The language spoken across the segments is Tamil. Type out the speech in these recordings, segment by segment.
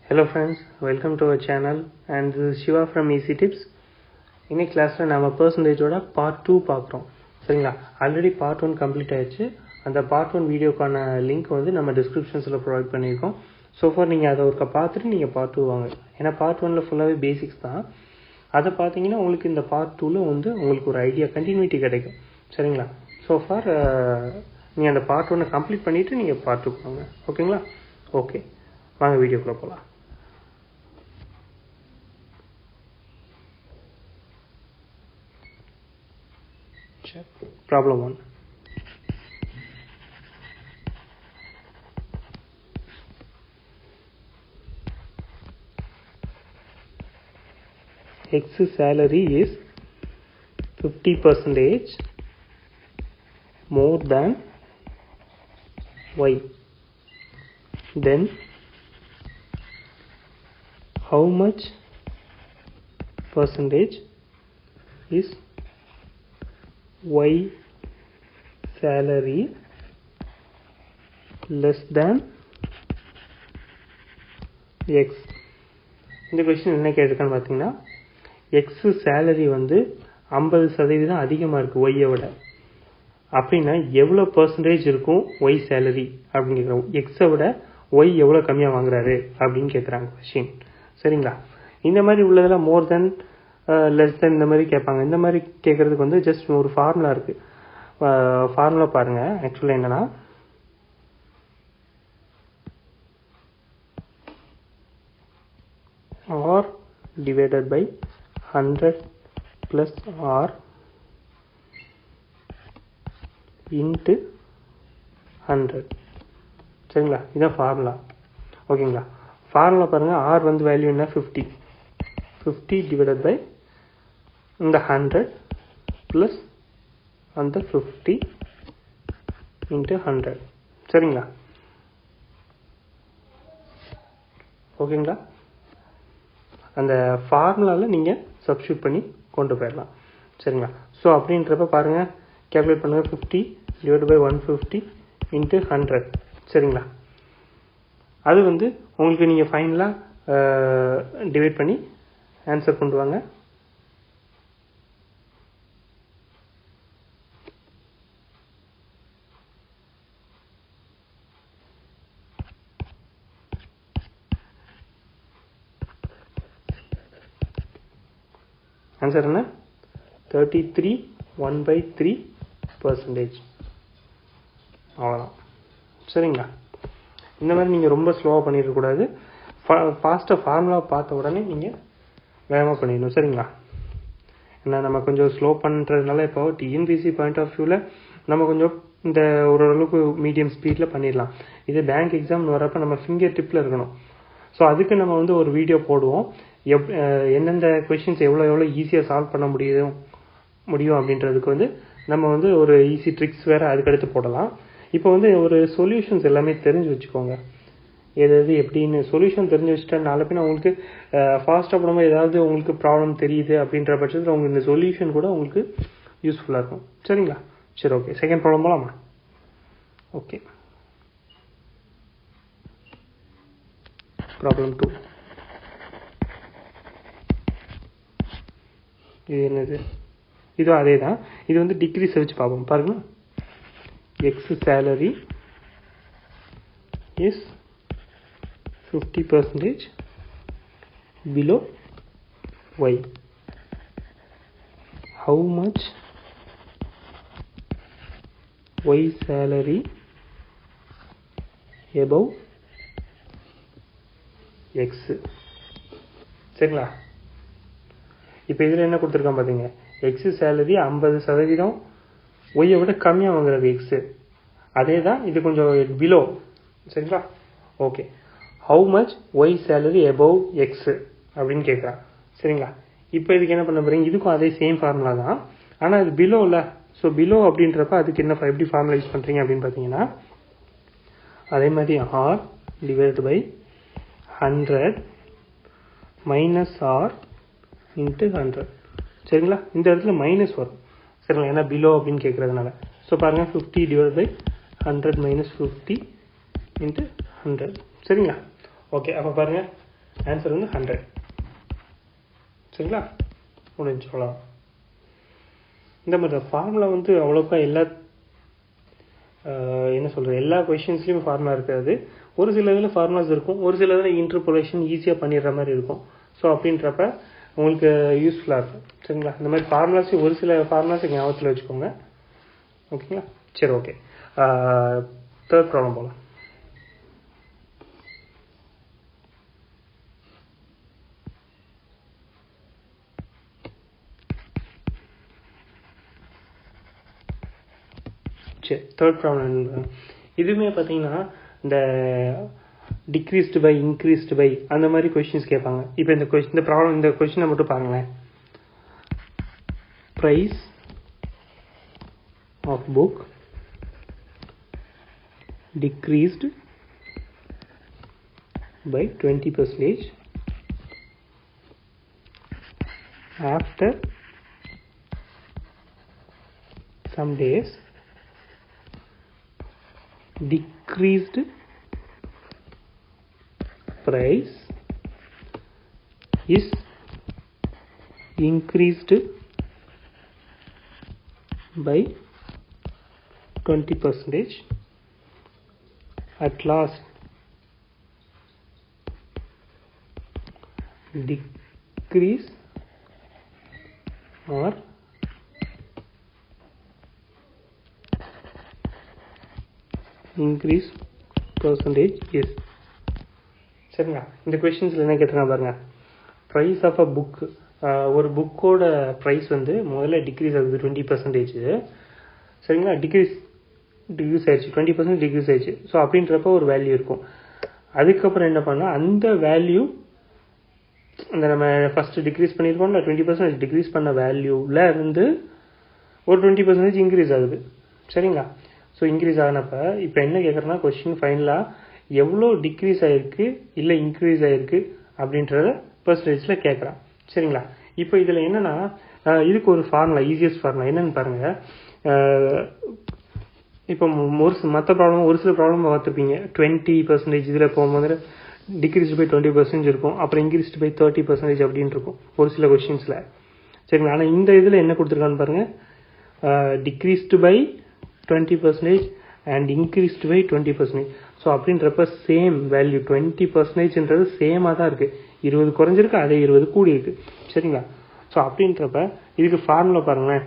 Hello friends, welcome to our channel and this is Shiva from Easy Tips. இன்னைக்கு கிளாஸில் நம்ம பர்சன்டேஜோட பார்ட் 2 பார்க்குறோம். சரிங்களா, ஆல்ரெடி பார்ட் 1 கம்ப்ளீட் ஆயிடுச்சு. அந்த பார்ட் 1 வீடியோக்கான லிங்க் வந்து நம்ம டிஸ்கிரிப்ஷன்ஸில் ப்ரொவைட் பண்ணியிருக்கோம். ஸோ ஃபார் நீங்கள் அதை ஒருக்க பார்த்துட்டு நீங்கள் பார்ட் 2 வாங்க. ஏன்னா பார்ட் 1ல் ஃபுல்லாகவே பேசிக்ஸ் தான். அதை பார்த்தீங்கன்னா உங்களுக்கு இந்த பார்ட் 2ல் வந்து உங்களுக்கு ஒரு ஐடியா கண்டினியூட்டி கிடைக்கும். சரிங்களா, ஸோ ஃபார் நீங்கள் அந்த பார்ட் 1 கம்ப்ளீட் பண்ணிவிட்டு நீங்கள் பார்ட் 2 வாங்க. ஓகேங்களா? ஓகே, வாங்க வீடியோக்குள்ளே போகலாம். Problem 1. X salary is 50% more than Y. Then how much percentage is Y salary less than X? இந்த கொஸ்டின் என்ன கேட்டிருக்கான்னு பார்த்தீங்கன்னா, எக்ஸ் சேலரி வந்து 50% அதிகமாக இருக்குது ஒய்யை விட. அப்படின்னா எவ்வளோ பர்சன்டேஜ் இருக்கும் ஒய் சேலரி அப்படின்னு கேட்குறோம். எக்ஸை விட ஒய் எவ்வளோ கம்மியாக வாங்குறாரு அப்படின்னு கேட்குறாங்க கொஸ்டின். சரிங்களா, இந்த மாதிரி உள்ளதெல்லாம் மோர் தென் லெஸ் தென் இந்த மாதிரி கேட்பாங்க. இந்த மாதிரி கேட்குறதுக்கு வந்து ஜஸ்ட் ஒரு ஃபார்முலா இருக்குது. ஃபார்முலா பாருங்கள். ஆக்சுவலாக என்னன்னா, R divided by 100 plus R into 100. சரிங்களா, இதான் ஃபார்முலா. ஓகேங்களா, ஃபார்முலா பாருங்கள். R வந்து வேல்யூ என்ன, 50 divided by இந்த 100 plus அந்த 50 into 100. சரிங்களா, ஓகேங்களா. அந்த ஃபார்முலாவில் நீங்கள் சப்ஸ்டியூட் பண்ணி கொண்டு போயிடலாம். சரிங்களா, ஸோ அப்படின்றப்ப பாருங்கள், கேல்குலேட் பண்ணுங்கள். 50 divided by 150 into 100. சரிங்களா, அது வந்து உங்களுக்கு நீங்கள் ஃபைனலாக டிவைட் பண்ணி ஆன்சர் கொண்டு வாங்க. ஆன்சர் என்ன? 33 1/3%. அவ்வளோதான். சரிங்களா, இந்த மாதிரி நீங்கள் ரொம்ப ஸ்லோவாக பண்ணிடக்கூடாது. ஃபாஸ்ட்டாக ஃபார்முலா பார்த்த உடனே நீங்கள் வேகமாக பண்ணிடணும். சரிங்களா, ஏன்னா நம்ம கொஞ்சம் ஸ்லோ பண்ணுறதுனால இப்போ டிஎன்பிசி பாயிண்ட் ஆஃப் வியூவில் நம்ம கொஞ்சம் இந்த ஓரளவுக்கு மீடியம் ஸ்பீடில் பண்ணிடலாம். இது பேங்க் எக்ஸாம் வரப்போ நம்ம ஃபிங்கர் டிப்பில் இருக்கணும். ஸோ அதுக்கு நம்ம வந்து ஒரு வீடியோ போடுவோம். எந்தெந்த கொஷின்ஸ் எவ்வளோ ஈஸியாக சால்வ் பண்ண முடியும் அப்படின்றதுக்கு வந்து நம்ம வந்து ஒரு ஈஸி ட்ரிக்ஸ் வேறு அதுக்கடுத்து போடலாம். இப்போ வந்து ஒரு சொல்யூஷன்ஸ் எல்லாமே தெரிஞ்சு வச்சுக்கோங்க. எது எப்படின்னு சொல்யூஷன் தெரிஞ்சு வச்சுட்டா நாளை பின்ன உங்களுக்கு ஃபாஸ்ட்டாக போடும்போது ஏதாவது உங்களுக்கு ப்ராப்ளம் தெரியுது அப்படின்ற பட்சத்தில் உங்களுக்கு இந்த சொல்யூஷன் கூட உங்களுக்கு யூஸ்ஃபுல்லாக இருக்கும். சரிங்களா, சரி, ஓகே. செகண்ட் ப்ராப்ளம் போகலாமா? Okay, problem 2. இது என்னது? இதுவும் அதே தான். இது வந்து டிக்ரீஸை வச்சு பார்ப்போம். பாருங்க, X salary is 50% below Y. How much Y salary above X? சரிங்களா, இப்போ இதில் என்ன கொடுத்துருக்கான் பார்த்தீங்க, எக்ஸு சேலரி 50% ஒய்யை விட கம்மியாக வாங்குறது எக்ஸு. அதே தான் இது கொஞ்சம் பிலோ. சரிங்களா, okay. How much y salary above x அப்படின்னு கேட்குறான். சரிங்களா, இப்போ இதுக்கு என்ன பண்ண போகிறீங்க, இதுக்கும் அதே சேம் ஃபார்முலா தான். ஆனால் இது பிலோ இல்லை. ஸோ பிலோ அப்படின்றப்ப அதுக்கு என்ன எப்படி ஃபார்முலா யூஸ் பண்ணுறீங்க அப்படின்னு பார்த்தீங்கன்னா, அதே மாதிரி R divided by 100 minus R into 100. சரிங்களா, இந்த இடத்துல மைனஸ் வரும். சரிங்களா, ஏன்னா பிலோ அப்படின்னு கேட்குறதுனால. ஸோ பாருங்கள், 50 divided by 100 minus 50 into 100. சரிங்களா, ஓகே. அப்போ பாருங்கள், ஆன்சர் வந்து 100. சரிங்களா, முடிஞ்சு. அவ்வளோ. இந்த மாதிரி ஃபார்முலா வந்து அவ்வளோக்கா என்ன சொல்கிறது, எல்லா கொஷின்ஸ்லையும் ஃபார்முலா இருக்காது. ஒரு சில இதில் ஃபார்முலாஸ் இருக்கும், ஒரு சில இதில் இன்டர்போலேஷன் ஈஸியாக பண்ணிடுற மாதிரி இருக்கும். ஸோ அப்படின்றப்ப உங்களுக்கு யூஸ்ஃபுல்லாக இருக்கும். சரிங்களா, இந்த மாதிரி ஃபார்முலாஸையும் ஒரு சில ஃபார்முலாஸை ஞாபகத்தில் வச்சுக்கோங்க. ஓகேங்களா, சரி, ஓகே. தேர்ட் ப்ராப்ளம் போகலாம். சரி, தேர்ட் ப்ராப்ளம் இதுவுமே பார்த்தீங்கன்னா இந்த டிக்ரீஸ்டு பை இன்க்ரீஸ்டு பை அந்த மாதிரி கொஸ்டின்ஸ் கேட்பாங்க. இப்போ இந்த ப்ராப்ளம், இந்த கொஸ்டினை மட்டும் பாருங்களேன். Price of book decreased by 20% after some days. Decreased price is increased by 20%. At last decrease or increase percentage is. சரிங்களா, இந்த கொஸ்டின்ஸில் என்ன கேட்டிருக்காங்க பாருங்க. ப்ரைஸ் ஆஃப் அ புக், ஒரு புக்கோட ப்ரைஸ் வந்து முதல்ல டிக்ரீஸ் ஆகுது 20%. சரிங்களா, டிக்ரீஸ் ஆயிடுச்சு, 20% டிக்ரீஸ் ஆயிடுச்சு. ஸோ அப்படின்றப்ப ஒரு வேல்யூ இருக்கும். அதுக்கப்புறம் என்ன பண்ணால் அந்த வேல்யூ அந்த நம்ம ஃபஸ்ட்டு டிக்ரீஸ் பண்ணியிருக்கோம்ல 20% டிக்ரீஸ் பண்ண வேல்யூவில் இருந்து ஒரு 20% இன்க்ரீஸ் ஆகுது. சரிங்களா, ஸோ இன்க்ரீஸ் ஆகினப்ப இப்போ என்ன கேட்குறேன்னா கொஸ்டின் ஃபைனலாக எவ்வளோ டிக்ரீஸ் ஆகிருக்கு இல்லை இன்க்ரீஸ் ஆகிருக்கு அப்படின்றத பர்சன்டேஜில் கேட்குறான். சரிங்களா, இப்போ இதில் என்னென்னா இதுக்கு ஒரு ஃபார்முலா, ஈஸியஸ்ட் ஃபார்முலா என்னென்னு பாருங்கள். இப்போ மற்ற ப்ராப்ளம், ஒரு சில ப்ராப்ளம் பார்த்துருப்பீங்க. 20% இதில் போகும்போது டிக்ரீஸ்டு பை 20% இருக்கும், அப்புறம் இன்க்ரீஸ்டு பை 30% அப்படின்னு இருக்கும் ஒரு சில கொஸ்டின்ஸில். சரிங்களா, ஆனால் இந்த இதில் என்ன கொடுத்துருக்கான்னு பாருங்கள். Decreased by 20% and increased by 20%. So அப்படின்றப்ப சேம் வேல்யூ 20%ன்றது சேமாக தான் இருக்குது. 20 குறைஞ்சிருக்கு, அதே 20 கூடி இருக்குது. சரிங்களா, ஸோ அப்படின்றப்ப இதுக்கு ஃபார்முலா பாருங்களேன்.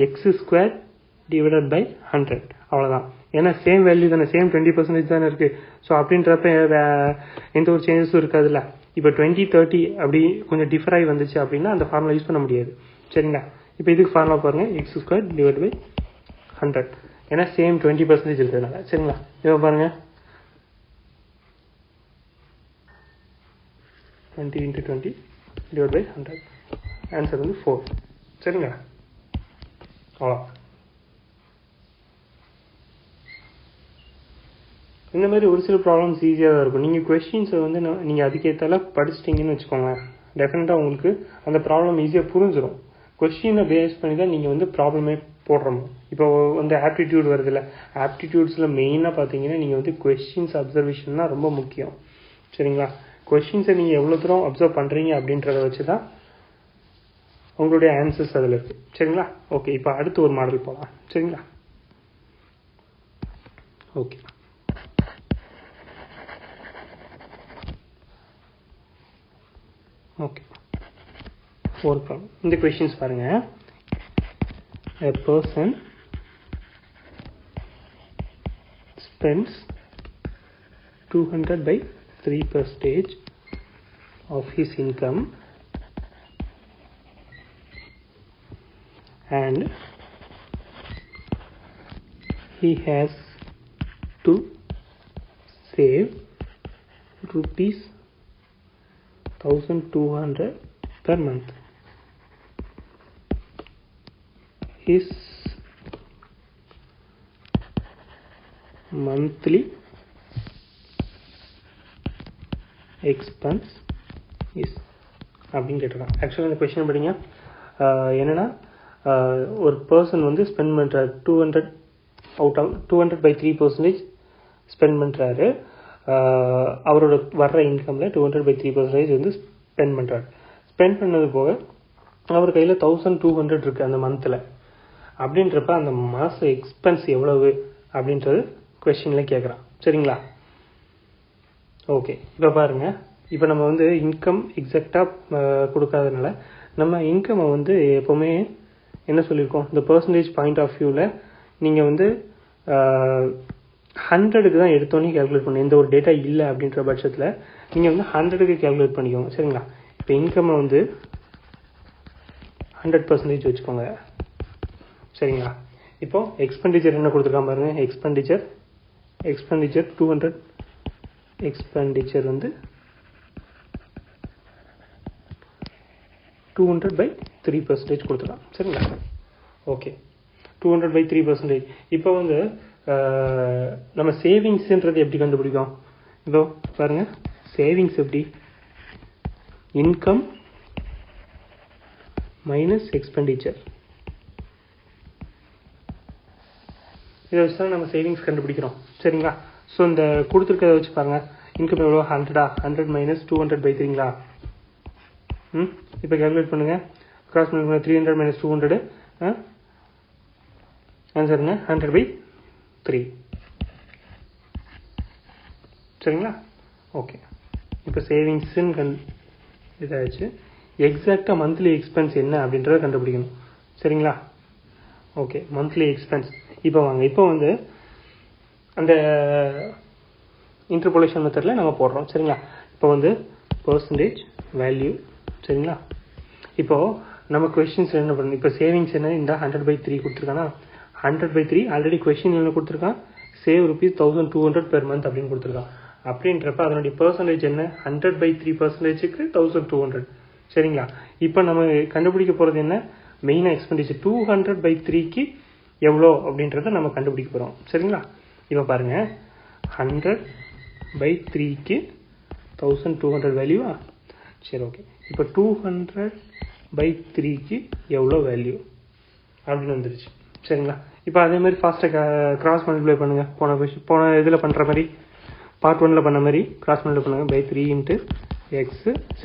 x² divided by 100. அவ்வளோதான். ஏன்னா சேம் வேல்யூ தானே, சேம் 20% தானே இருக்குது. ஸோ அப்படின்றப்ப எந்த ஒரு சேஞ்சஸும் இருக்காதுல்ல. இப்போ 20, 30 அப்படி கொஞ்சம் டிஃபர் ஆகி வந்துச்சு அப்படின்னா அந்த ஃபார்முலா யூஸ் பண்ண முடியாது. சரிங்களா, இப்போ இதுக்கு ஃபார்முலா பாருங்கள். x² divide by 100. ஏன்னா சேம் 20% இருக்கிறதுனால. சரிங்களா, இப்போ பாருங்கள் 20 × 20 டிவைட் பை 100. ஆன்சர் வந்து 4. சரிங்களா, அவ்வளோ. இந்த மாதிரி ஒரு சில ப்ராப்ளம்ஸ் ஈஸியாக தான் இருக்கும். நீங்கள் கொஸ்டின்ஸை வந்து நீங்கள் அதுக்கேற்றால படிச்சிட்டிங்கன்னு வச்சுக்கோங்க, டெஃபினட்டாக உங்களுக்கு அந்த ப்ராப்ளம் ஈஸியாக புரிஞ்சிடும். கொஸ்டினை பேஸ் பண்ணி தான் நீங்கள் வந்து ப்ராப்ளமே போடுறோம். இப்போ வந்து ஆப்டிடியூட் வருது இல்லை, ஆப்டிடியூட்ஸில் மெயினாக பார்த்தீங்கன்னா நீங்கள் வந்து கொஸ்டின்ஸ் அப்சர்வேஷன் தான் ரொம்ப முக்கியம். சரிங்களா, கொஸ்டின்ஸை நீங்கள் எவ்வளோ தூரம் அப்சர்வ் பண்ணுறீங்க அப்படின்றத வச்சு தான் உங்களுடைய ஆன்சர்ஸ் அதில் இருக்குது. சரிங்களா, ஓகே. இப்போ அடுத்து ஒரு மாடல் போகலாம். சரிங்களா, ஓகே. ஓகே, ஒரு ப்ராப்ளம். இந்த கொஸ்டின்ஸ் பாருங்க. A person spends 200 by 3% of his income and he has to save rupees 1200 per month. His monthly expense is அப்படின்னு கேட்டிருக்காங்க. ஆக்சுவலாக இந்த கொஸ்டின் படிங்க. என்னென்னா ஒரு பர்சன் வந்து ஸ்பெண்ட் பண்ணுறாரு 200 by 3% ஸ்பெண்ட் பண்ணுறாரு. அவரோட வர்ற இன்கமில் 200/3% வந்து ஸ்பெண்ட் பண்ணுறாரு. ஸ்பெண்ட் பண்ணது போக அவர் கையில் 1200 இருக்குது அந்த மந்தில். அப்படின்றப்ப அந்த மாத எக்ஸ்பென்ஸ் எவ்வளவு அப்படின்றது கொஸ்டினில் கேட்குறான். சரிங்களா? ஓகே, இப்போ பாருங்கள், இப்போ நம்ம வந்து இன்கம் எக்ஸாக்டாக கொடுக்காதனால நம்ம இன்கம்மை வந்து எப்போவுமே என்ன சொல்லியிருக்கோம், இந்த பர்சன்டேஜ் பாயிண்ட் ஆஃப் வியூவில் நீங்கள் வந்து 100க்கு தான் எடுத்தோன்னே கேல்குலேட் பண்ணணும். எந்த ஒரு டேட்டா இல்லை அப்படின்ற பட்சத்தில் நீங்கள் வந்து 100க்கு கேல்குலேட் பண்ணிக்கோங்க. சரிங்களா? இப்போ இன்கம்மை வந்து 100% வச்சுக்கோங்க. சரிங்களா? இப்போ எக்ஸ்பெண்டிச்சர் என்ன கொடுத்துருக்கான் பாருங்கள். எக்ஸ்பெண்டிச்சர் 200, எக்ஸ்பெண்டிச்சர் வந்து 200/3% கொடுத்துருக்கான். சரிங்களா? ஓகே, 200/3%. இப்போ வந்து நம்ம சேவிங்ஸ்ன்றது எப்படி கண்டுபிடிக்கும்? இதோ பாருங்க, சேவிங்ஸ் எப்படி, இன்கம் மைனஸ் எக்ஸ்பெண்டிச்சர். இதை வச்சு தான் நம்ம சேவிங்ஸ் கண்டுபிடிக்கிறோம். சரிங்களா? ஸோ இந்த கொடுத்துருக்கதை வச்சு பாருங்கள், இன்கம் எவ்வளோ, 100 மைனஸ் 200/3ங்களா? இப்போ கேல்குலேட் பண்ணுங்கள். கிராஸ் பண்ணுங்க, 300 மைனஸ் 200 ஆன்சருங்க 100/3. சரிங்களா? ஓகே, இப்போ சேவிங்ஸுன்னு இதாகிடுச்சு. எக்ஸாக்டாக மந்த்லி எக்ஸ்பென்ஸ் என்ன அப்படின்றத கண்டுபிடிக்கணும். சரிங்களா? Okay, monthly expense. இப்போ வாங்க, இப்போ வந்து அந்த இன்டர்போலேஷன் மெத்தடில் நம்ம போடுறோம். சரிங்களா? இப்போ வந்து பர்சன்டேஜ் வேல்யூ. சரிங்களா? இப்போது நம்ம கொஸ்டின்ஸ் என்ன பண்ணணும், இப்போ சேவிங்ஸ் என்ன, இந்த 100/3 கொடுத்துருக்கானா, 100/3 ஆல்ரெடி கொஸ்டின் என்ன கொடுத்துருக்கான், சேவ் ₹1200 பெர் மந்த் அப்படின்னு கொடுத்துருக்கான். அப்படின்றப்ப அதனுடைய பர்சன்டேஜ் என்ன, 100/3%க்கு 1200. சரிங்களா? இப்போ நம்ம கண்டுபிடிக்க போகிறது என்ன, மெயினாக எக்ஸ்பெண்டிச்சர் 200/3க்கு எவ்வளோ அப்படின்றத நம்ம கண்டுபிடிக்க போகிறோம். சரிங்களா? இப்போ பாருங்கள், 100/3க்கு 1200 வேல்யூவா? சரி, ஓகே. இப்போ 200/3க்கு எவ்வளோ வேல்யூ அப்படின்னு வந்துருச்சு. சரிங்களா? இப்போ அதே மாதிரி ஃபாஸ்ட்டாக கிராஸ் மல்டிப்ளை பண்ணுங்கள். போன இதில் பண்ணுற மாதிரி, பார்ட் 1ல் பண்ண மாதிரி கிராஸ் மல்டிப்ளை பண்ணுங்கள். By 3 × x =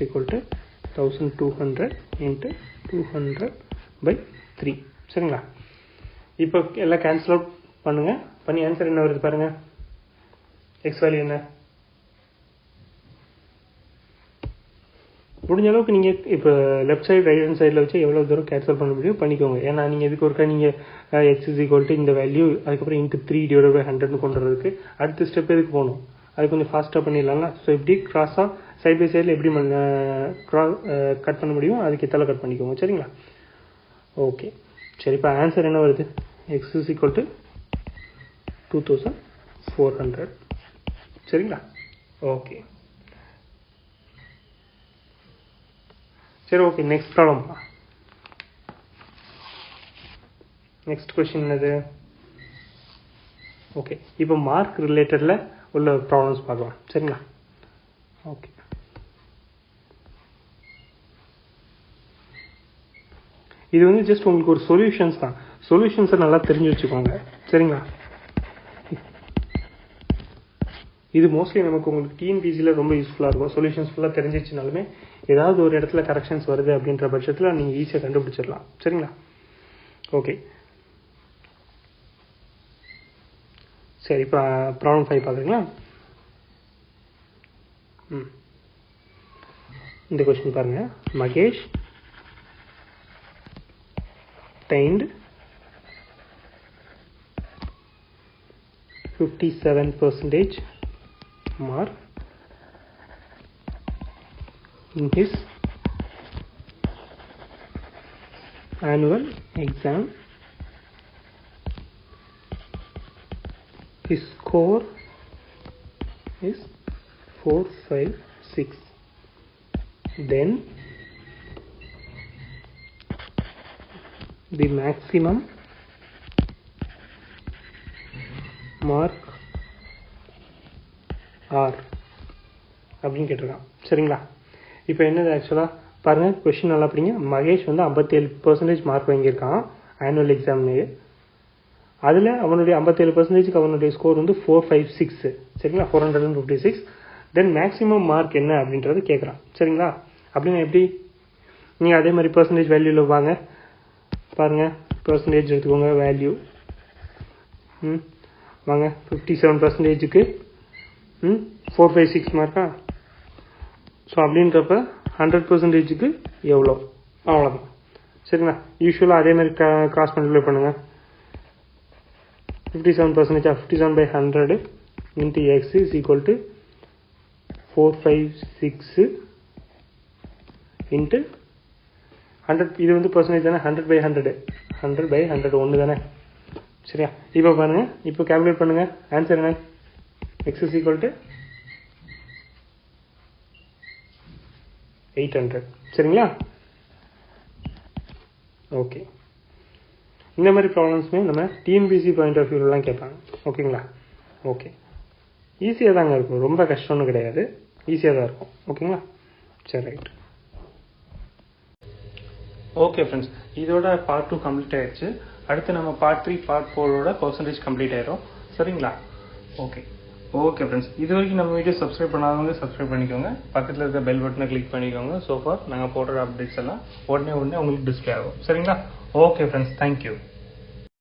1200 × 200/3. சரிங்களா? இப்போ எல்லாம் கேன்சல் அவுட் பண்ணுங்கள். பண்ணி ஆன்சர் என்ன வருது பாருங்கள். எக்ஸ் வேல்யூ என்ன, முடிஞ்ச அளவுக்கு நீங்கள் இப்போ லெஃப்ட் சைடு ரைட் ஹேண்ட் சைடில் வச்சு எவ்வளோ தூரம் கேன்சல் பண்ண முடியும் பண்ணிக்கோங்க. ஏன்னா நீங்கள் இதுக்கு ஒருக்கா நீங்கள் எக்ஸ் = இந்த வேல்யூ அதுக்கப்புறம் × 3/100 கொண்டு வரதுக்கு அடுத்த ஸ்டெப் எதுக்கு போகணும், அது கொஞ்சம் ஃபாஸ்ட்டாக பண்ணிடலாம்ல. ஸோ இப்படி கிராஸாக சைட் பை சைடில் எப்படி கட் பண்ண முடியும் அதுக்கு எத்தால கட் பண்ணிக்கோங்க. சரிங்களா? ஓகே, சரி. இப்போ ஆன்சர் என்ன வருது, எக்ஸ் = 2400. சரிங்களா? ஓகே, சரி, okay. Next problem. Next question என்னது, ஓகே. இப்போ மார்க் ரிலேட்டடில் உள்ள ப்ராப்ளம்ஸ் பார்க்கலாம். சரிங்களா? ஓகே, இது வந்து ஜஸ்ட் உங்களுக்கு ஒரு சொல்யூஷன்ஸ் தான். சொல்யூஷன்ஸை நல்லா தெரிஞ்சு வச்சுக்கோங்க. சரிங்களா? இது மோஸ்ட்லி நமக்கு உங்களுக்கு டிஎன்பிசியில் ரொம்ப யூஸ்ஃபுல்லாக இருக்கும். சொல்யூஷன்ஸ் ஃபுல்லாக தெரிஞ்சிச்சுனாலுமே ஏதாவது ஒரு இடத்துல கரெக்ஷன்ஸ் வருது அப்படின்ற பட்சத்தில் நீங்கள் ஈஸியாக கண்டுபிடிச்சிடலாம். சரிங்களா? ஓகே, சரி. இப்போ ப்ராப்ளம் 5 பார்க்குறீங்களா? இந்த கொஸ்டின் பாருங்கள். Mahesh obtained 57% mark in his annual exam. His score is 456. Then the maximum mark R அப்படின்னு கேட்டிருக்கான். சரிங்களா? இப்போ என்னது ஆக்சுவலாக பாருங்கள், கொஸ்டின் நல்லா படிங்க. மகேஷ் வந்து 57% மார்க் வாங்கியிருக்கான் ஆனுவல் எக்ஸாம்லேயே. அதில் அவனுடைய 57%க்கு அவனுடைய ஸ்கோர் வந்து 456. சரிங்களா, 456. தென் மேக்ஸிமம் மார்க் என்ன அப்படின்றது கேட்குறான். சரிங்களா, அப்படின்னா எப்படி, நீங்கள் அதே மாதிரி பர்சன்டேஜ் வேல்யூவில் வாங்க பாருங்கள். பர்சன்டேஜ் எடுத்துக்கோங்க, வேல்யூ வாங்க. 57%க்கு 456 மார்க்கா. ஸோ அப்படின்றப்ப 100%க்கு எவ்வளோ, அவ்வளோதான். சரிங்களா, யூஸ்வலாக அதே மாதிரி கிராஸ் மல்டிப்ளை பண்ணுங்கள். 57%, 57/100 into x is equal to 456 into 100. இது வந்து பர்சன்டேஜ் தானே, 100/100, 100/100 ஒன்று தானே. சரியா, இப்போ பாருங்க, இப்போ கேல்குலேட் பண்ணுங்க. ஆன்சர் என்ன, x is equal to 800. சரிங்களா, ஓகே. இந்த மாதிரி ப்ராப்ளம்ஸுமே நம்ம டிஎன்பிசி பாயிண்ட் ஆஃப் வியூலாம் கேட்பாங்க. ஓகேங்களா, ஓகே. ஈஸியாக தாங்க இருக்கும், ரொம்ப கஷ்டம்னு கிடையாது, ஈஸியாக தான் இருக்கும். ஓகேங்களா, சரி, ரைட். ஓகே ஃப்ரெண்ட்ஸ், இதோட பார்ட் 2 கம்ப்ளீட் ஆயிடுச்சு. அடுத்து நம்ம பார்ட் 3 பார்ட் 4ஓட பர்சன்டேஜ் கம்ப்ளீட் ஆயிடும். சரிங்களா, ஓகே. ஓகே ஃப்ரெண்ட்ஸ், இது வரைக்கும் நம்ம வீடியோ சப்ஸ்கிரைப் பண்ணாதவங்க சப்ஸ்கிரைப் பண்ணிக்கோங்க. பக்கத்தில் இருக்க பெல் பட்டனை கிளிக் பண்ணிக்கோங்க. ஸோ ஃபார் நாங்கள் போடுற அப்டேட்ஸ் எல்லாம் உடனே உங்களுக்கு டிஸ்பிளே ஆகும். சரிங்களா, ஓகே ஃப்ரெண்ட்ஸ், தேங்க்யூ.